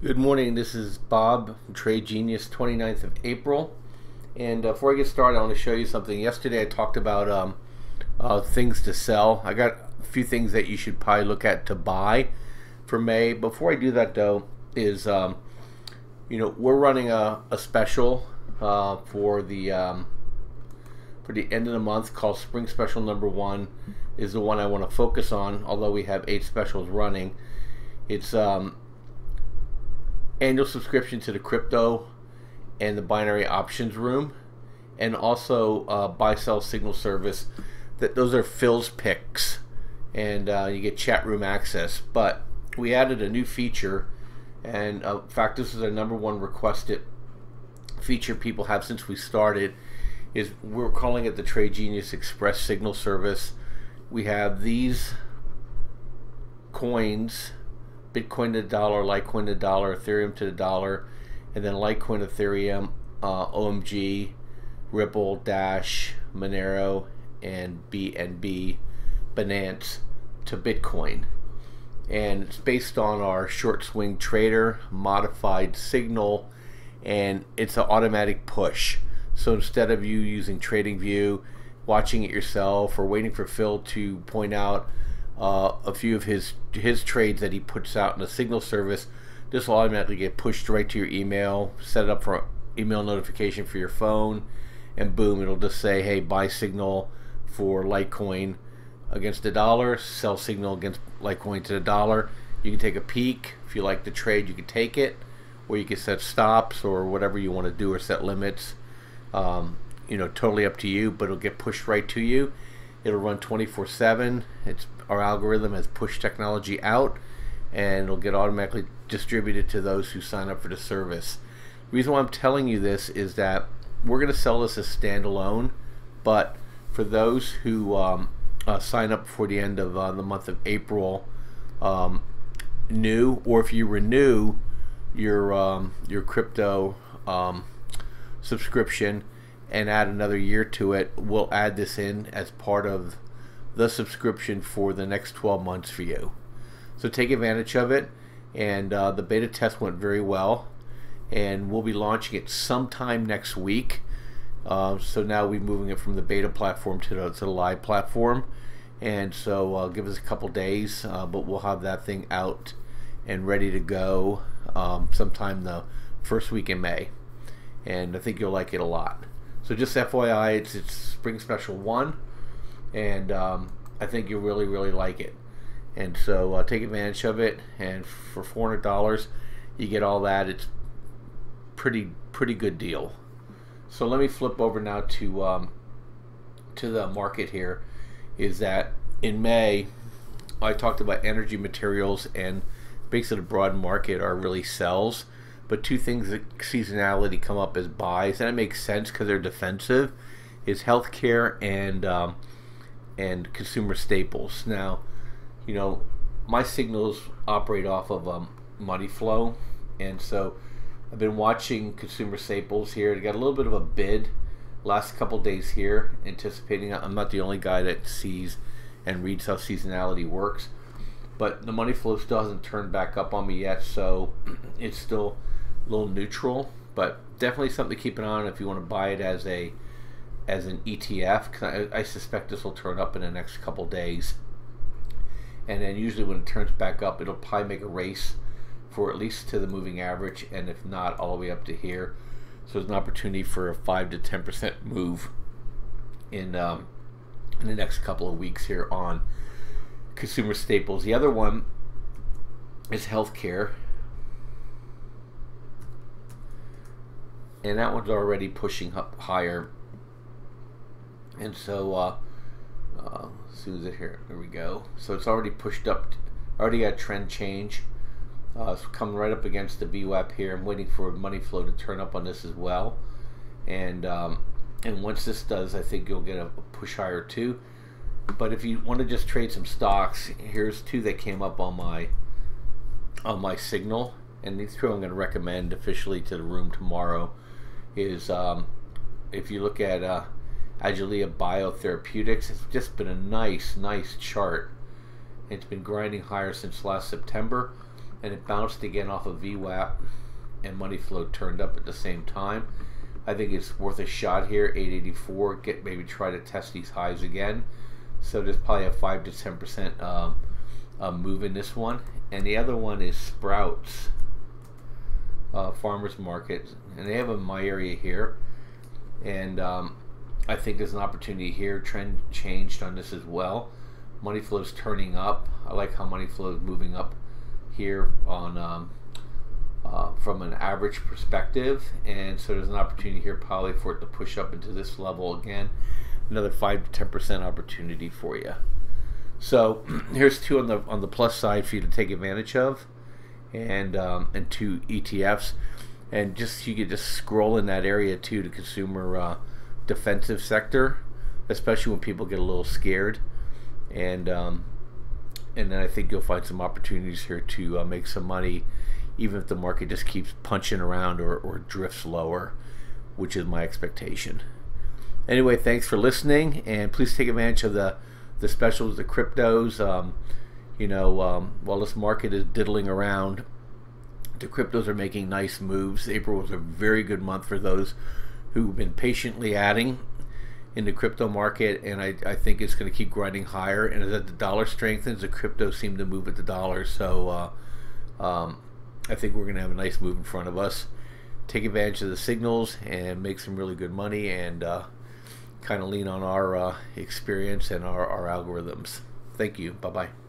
Good morning, this is Bob from Trade Genius, 29th of April. And before I get started, I want to show you something. Yesterday I talked about things to sell. I got a few things that you should probably look at to buy for May. Before I do that though, we're running a special for the end of the month called Spring Special Number 1 is the one I want to focus on, although we have 8 specials running. It's annual subscription to the crypto and the binary options room, and also buy sell signal service. Those are Phil's picks, and you get chat room access. But we added a new feature, and in fact this is our #1 requested feature people have since we started. Is we're calling it the Trade Genius Express Signal Service. We have these coins: Bitcoin to the dollar, Litecoin to the dollar, Ethereum to the dollar, and then Litecoin, Ethereum, OMG, Ripple, Dash, Monero, and BNB, Binance to Bitcoin. And it's based on our short swing trader modified signal, and it's an automatic push. So instead of you using TradingView, watching it yourself, or waiting for Phil to point out a few of his trades that he puts out in the signal service, this will automatically get pushed right to your email, set it up for email notification for your phone, and boom, it'll just say, hey, buy signal for Litecoin against the dollar, sell signal against Litecoin to the dollar. You can take a peek. If you like the trade, you can take it, or you can set stops or whatever you want to do, or set limits. Totally up to you, but it'll get pushed right to you. It'll run 24/7. Our algorithm has pushed technology out, and it'll get automatically distributed to those who sign up for the service. The reason why I'm telling you this is that we're going to sell this as standalone, but for those who sign up before the end of the month of April, new, or if you renew your crypto subscription and add another year to it, we'll add this in as part of the subscription for the next 12 months for you. So take advantage of it, and the beta test went very well, and we'll be launching it sometime next week. So now we're moving it from the beta platform to the live platform, and so give us a couple days, but we'll have that thing out and ready to go sometime the first week in May, and I think you'll like it a lot. So just FYI, it's Spring Special 1, and I think you'll really like it. And so take advantage of it, and for $400 you get all that. It's pretty good deal. So let me flip over now to the market here. Is that in May I talked about energy materials, and basically the broad market are really sells, but two things that seasonality come up as buys, and it makes sense because they're defensive, is healthcare and consumer staples. Now, my signals operate off of money flow, and so I've been watching consumer staples here. They got a little bit of a bid last couple days here, anticipating. I'm not the only guy that sees and reads how seasonality works, but the money flow still hasn't turned back up on me yet, so it's still a little neutral, but definitely something to keep an eye on if you want to buy it as an ETF, because I suspect this will turn up in the next couple days. And then usually when it turns back up, it'll probably make a race for at least to the moving average, and if not, all the way up to here. So there's an opportunity for a 5 to 10% move in the next couple of weeks here on consumer staples. The other one is healthcare, and that one's already pushing up higher. And so as soon as it here, there we go. So it's already pushed up, already got a trend change. It's coming right up against the VWAP here. I'm waiting for money flow to turn up on this as well, and once this does, I think you'll get a push higher too. But if you want to just trade some stocks, here's two that came up on my signal, and these two I'm going to recommend officially to the room tomorrow. Is if you look at Agilia Biotherapeutics, it's just been a nice chart. It's been grinding higher since last September. and it bounced again off of VWAP, and money flow turned up at the same time. I think it's worth a shot here. 884. Maybe try to test these highs again. So there's probably a 5 to 10% move in this one. And the other one is Sprouts Farmers Market, and they have a my area here. And I think there's an opportunity here. Trend changed on this as well. Money flow is turning up. I like how money flow is moving up here on from an average perspective, and so there's an opportunity here probably for it to push up into this level again. Another 5 to 10% opportunity for you. So here's two on the plus side for you to take advantage of, and two ETFs, and just you could just scroll in that area too, the consumer defensive sector, especially when people get a little scared, and then I think you'll find some opportunities here to make some money, even if the market just keeps punching around or drifts lower, which is my expectation. Anyway, thanks for listening, and please take advantage of the specials, the cryptos. While this market is diddling around, the cryptos are making nice moves. April was a very good month for those who've been patiently adding in the crypto market, and I think it's going to keep grinding higher. And as the dollar strengthens, the cryptos seem to move with the dollar. So I think we're going to have a nice move in front of us. Take advantage of the signals and make some really good money, and kind of lean on our experience and our algorithms. Thank you. Bye-bye.